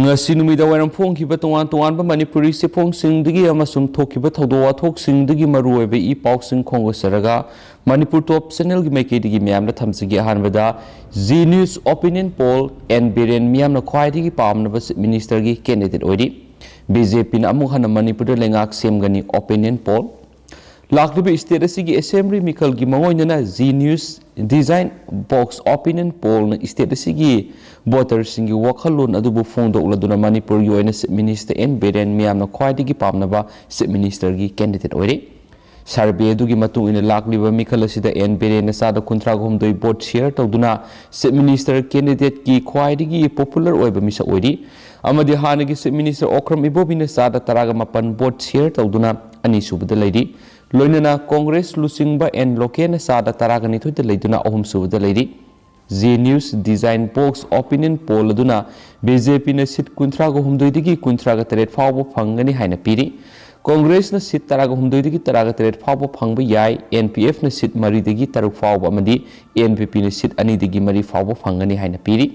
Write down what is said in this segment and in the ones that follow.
ngasi numida waram phongkiba tongan tonganba Manipuri siphongsingdagi amasung thokiba thawdo wathoksingdagi maruoiba I pausing khongasaraga Manipur top channel gi maikidigi miyamna thamsigi ahanbada Z News opinion poll and Biren miyamna khwaidagi pamnaba minister gi candidate oidi BJP na amuk hana Manipur lengak semgani opinion poll lakliba state asigi assembly mikal gi mangoinana Z News design box opinion poll na state asigi voters singi wakhalun adubu phongdo uladuna Manipur yoina minister and Biren miyamna khwaidagi pamnaba minister gi candidate oidi survey adugi matung ina lakliba mikal asida and Biren na sada kuntra gomdoi vote share tawduna minister candidate ki khwaidagi popular oiba misa oidi amadi hanagi minister okram ibobina sada taraga mapan vote share tawduna ani subada leidi loinana Congress lusingba and lokena sada taraga nithoida leiduna ahum subada leidi Z News design box opinion poll aduna BJP na sit kuntra go humdoidigi kuntra ga teret fawbo phangani haina piri Congress na sit taraga humdoidigi taraga teret fawbo phangba yai NPF na sit mari digi taruk fawbo amadi NPP na sit ani digi mari fawbo phangani haina piri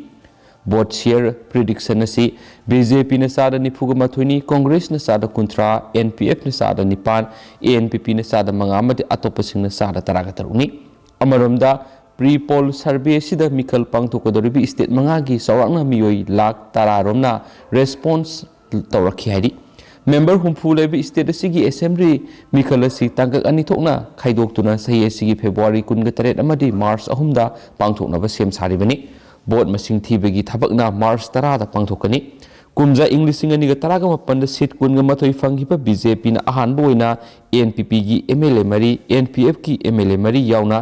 vote share prediction asi BJP na sada nifuga mathuni Congress na sada kuntra NPF na sada nipan ANPP na sada manga amadi atopasing na sada taraga taruni amaromda pre-poll survey sida mikal pangthokodoribi state mangagi sawrakna miyoi lak tararomna response tawrakhi haidi member humfu lebe state asigi assembly mikal asi tangak ani thokna khaidoktuna sahi asigi February 18 amadi March 3 da pangthoknaba sem saribani vote masing thibagi thabakna March 10 da pangthokani kumja English ani ga taraga mapan da seat kunga mathoi fangiba BJP na ahan boina NPP gi MLA mari NPF ki MLA mari yauna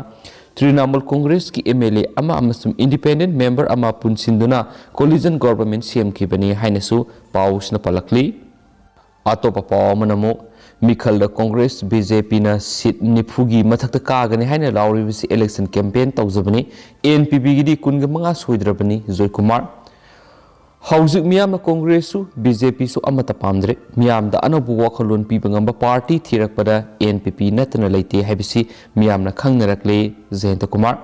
Trinamal Congress ki MLA ama amasum independent member ama punsinduna coalition government CM ki bani hainasu paus na palakli atopa paw manamo mikal da Congress BJP na seat nifugi mathakta kagani haina lauribisi election campaign tawjabani NPP gi di kunga manga soidrabani Joy Kumar Hauzik miyamna Congress su BJP su amata pamdre miyamda anabu wakhalun pibangamba party thirakpada NPP natana leite habisi miyamna khangnarakle Jayanta Kumar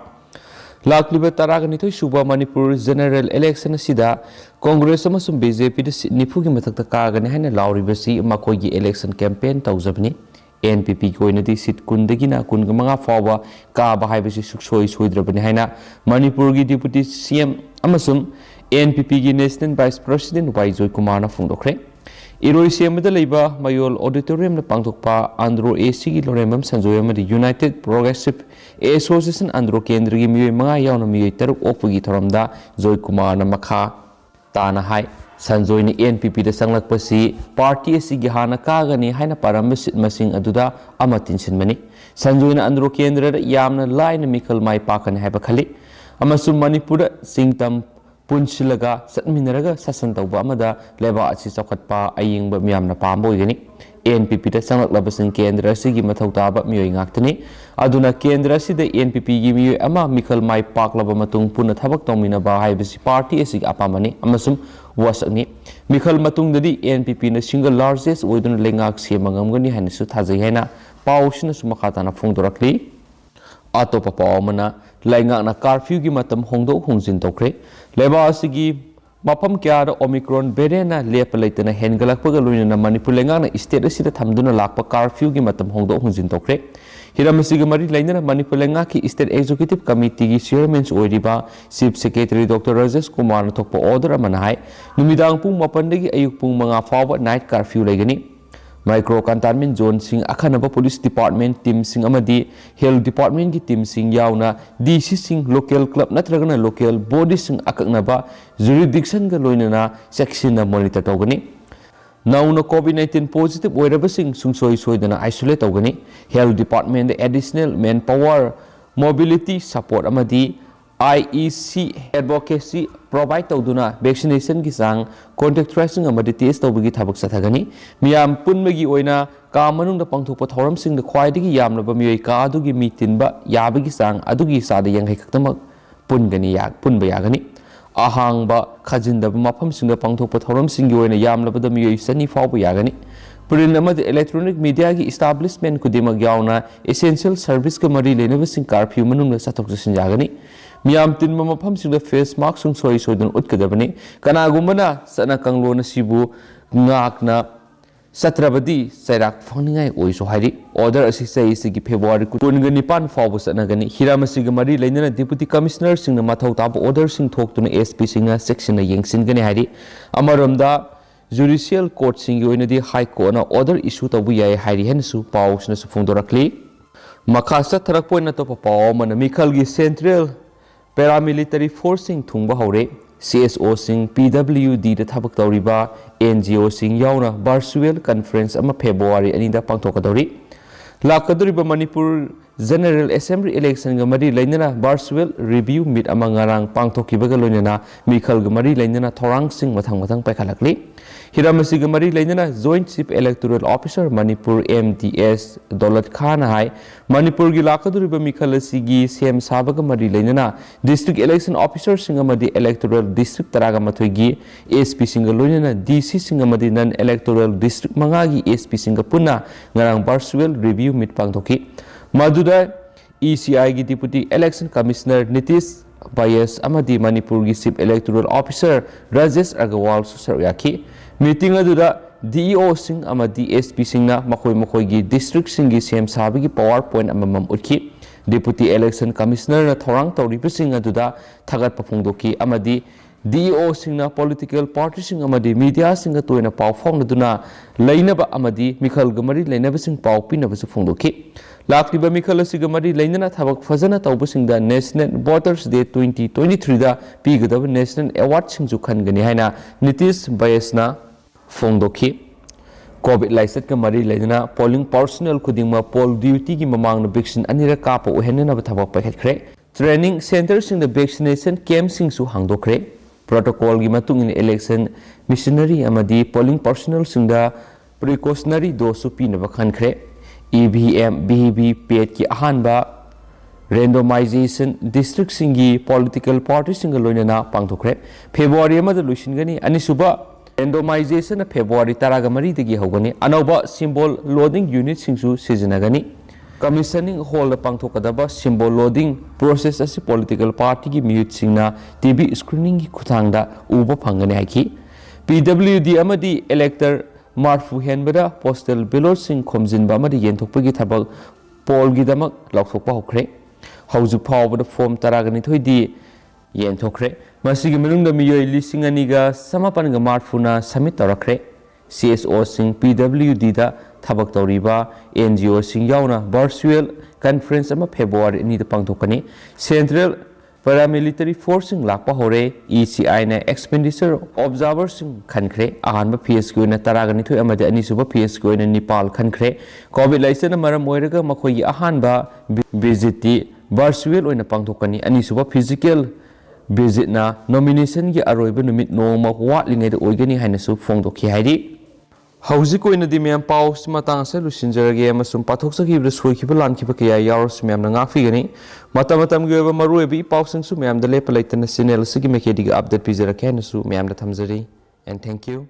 lakliba taragani thoi suba Manipur general election sida Congress amasum BJP de nifugi mathakta kagani haina lauribasi makogi election campaign tawjabani NPP koina di sit kundagina kunga manga fawa ka ba haibasi suksoi soidrabani haina Manipur gi deputy CM amasum NPP gi National Vice President Joy Kumar na hongdokhre iroi semada leiba mayol auditorium na pangthokpa andro AC gi loremam sanjoy amadi United Progressive Association andro kendra gi miyoi manga yauna miyoi taruk okpagi thoramda Joy Kumar na makha tana hai sanjoy ni NPP da sanglakpasi party asi gi hana kagani haina paramilitary masing aduda amatin sinmani sanjoy na andro kendra yamna line mikal mai pakan haiba khali amasum Manipur singtam punsilaga satminaraga sasan tawba amada leba asi chawkhatpa ayingba miyamna pambo igani NPP da sanglakbasing kendra sigi mathawtaba miyoi ngaktani aduna kendra sida NPP gi miyoi ama mikal mai paklaba matung puna thabak tawmina ba haibasi party asig apamani amasum wasakni mikal matung dadi NPP na single largest oiduna lengak semangamgani hanisu thajai haina pausina sumakhatana phongdorakli atopa pawmana laingak na curfew gi matam hongdok hongjin tokre leba asigi mapam kya da Omicron variant na lepa leitana hengalakpaga loina Manipur lengak na state asida thamduna lakpa curfew gi matam hongdok hongjin tokre hiramasiga mari laina Manipur lengak ki state executive committee gi chairman oiriba chief secretary Dr. Rajesh Kumar na thokpa order amana hai numidang pung 8 dagi ayuk pung 9 fawba night curfew legani micro containment zone sing akhanaba police department team sing amadi health department ki team sing yauna DC sing local club natragana local body sing akaknaba jurisdiction ga loinana section na monitor tawgani nauna COVID-19 positive oiraba sing sungsoi soidana isolate tawgani health department additional manpower mobility support amadi IEC advocacy provide tawduna vaccination gi sang contact tracing amadi test tawbagi thabak sathagani miyam punmagi oina ka manung da pangthokpa thoram sing da khwaidagi yamnaba miyoi ka adugi mitinba yabagi sang adugi sada yangai khaktamak pungani yak punba yagani ahangba khajinda mafam sing da pangthokpa thoram sing gi oina yamnaba da miyoi sani fawba yagani print amadi electronic media gi establishment kudimak yauna essential service ka mari lenabasing curfew manung sathok jasin jagani miyam tinba mafam sing face mask sung soi soidun utkadabani kanagumana sana kanglona sibu ngakna Satrabadi Sairak Fangai Oiso Hari, order as he says the February Kunipan Fabus and Agani, Hiramasigamari, Lena, Deputy Commissioner, sing the Matau orders sing talk to the SP singer section of Yang Singani Hari, Amaramda, Judicial Court sing you in the High Court, order issued a Wia Hari Hensu, Paus Fundorakli, Makasa Tarakpoina Topa Pau, Manamikalgi Central, paramilitary forcing Thungba Houre. CSO sing PWD the Tabak Tauriba, NGO sing Yauna, Barsuel Conference ama February anida Pangtokadori. Lakaduriba Manipur General Assembly election gamari Lainana, Barsuel review meet among Arang Pangtokibagalunana, Mikal Gamari Lainana, Torang sing Matang Pekalakli. Hiramasi Gamari Lainana, Joint Chief Electoral Officer, Manipur MDS, Dolat Khanai, Manipur Gilakaduriba Mikalasigi, CM Sabagamari Lainana, District Election Officer Singamadi Electoral District Taragamatuigi, SP Singalunana, DC Singamadi Non Electoral District Mangagi, SP Singapuna, Ngarang Barsuel review meet Pangtoki. Maduda ECI Deputy Election Commissioner Nitish Bias Amadi Manipur Chief Electoral Officer Rajesh Agawal Susaryaki meeting aduda DEO sing amadi SP singna makoi gi district singi CM Sabigi PowerPoint amamam utki Deputy Election Commissioner na thorang tawriba sing aduda thagat pafungdoki amadi DEO singna political party sing amadi media singa toina paw phongnaduna lainaba amadi mikhal gamari lainaba sing paw pinaba su phongdoki lakliba mikhal asiga mari lainana thabak fazana tawba singda National Voters Day 2023 da pigadaba National Award singju khangani haina Nitish Biasna phongdoki COVID license ka mari lainana polling personnel khudingma poll duty gi mamang na vaccine anira kapa uhenna ba thabak pakhatkre training center sing the vaccination camp sing su hangdokhre protocol gi matung in election missionary amadi polling personnel singda precautionary dose su pina ba khankhre EVM BVPAT ki ahanba randomization district singi political party singa loinana pangthokre February ma da luisingani anisuba randomization February taragamari degi hogani anoba symbol loading unit singsu sizinagani commissioning hall pangthokadaba symbol loading process as political party ki mute singna TV screening ki khuthangda uba phangani haki PWD amadi elector Marfu Henbada postal ballot sing Komjin Bamadi Yentoki Tabak Paul Gidamak Laukpa Hokre Hausu Power the form Taragani Toidi Yentokre Masigaminum the Mio Lising Aniga Samapanga Marfuna Summit Tarakre CSO sing PWD da Tabak Tauriba NGO sing Yauna Barsuel Conference ama February ni the Pangtokani Central paramilitary forcing lakpa hore ECI na expenditure observers khankre ahanba PSQ na taragani thoi amade anisuba PSQ na Nepal khankre COVID license maram oiraga makhoi ahanba visit virtual oina pangthokani anisuba physical visit na nomination gi aroiba numit noma watlingai da oigani hainasu phongdokhi hairi Hauzik oina di miyam pau simatang sa lusinjarage amasum pathoksakiba soikiba lankiba kaya yaros miyam na ngakfigani matamatam gi oiba maruebi pau singsu miyam da lepa laitana sinel sigi mekediga update pizarake hainasu miyam da thamjari and thank you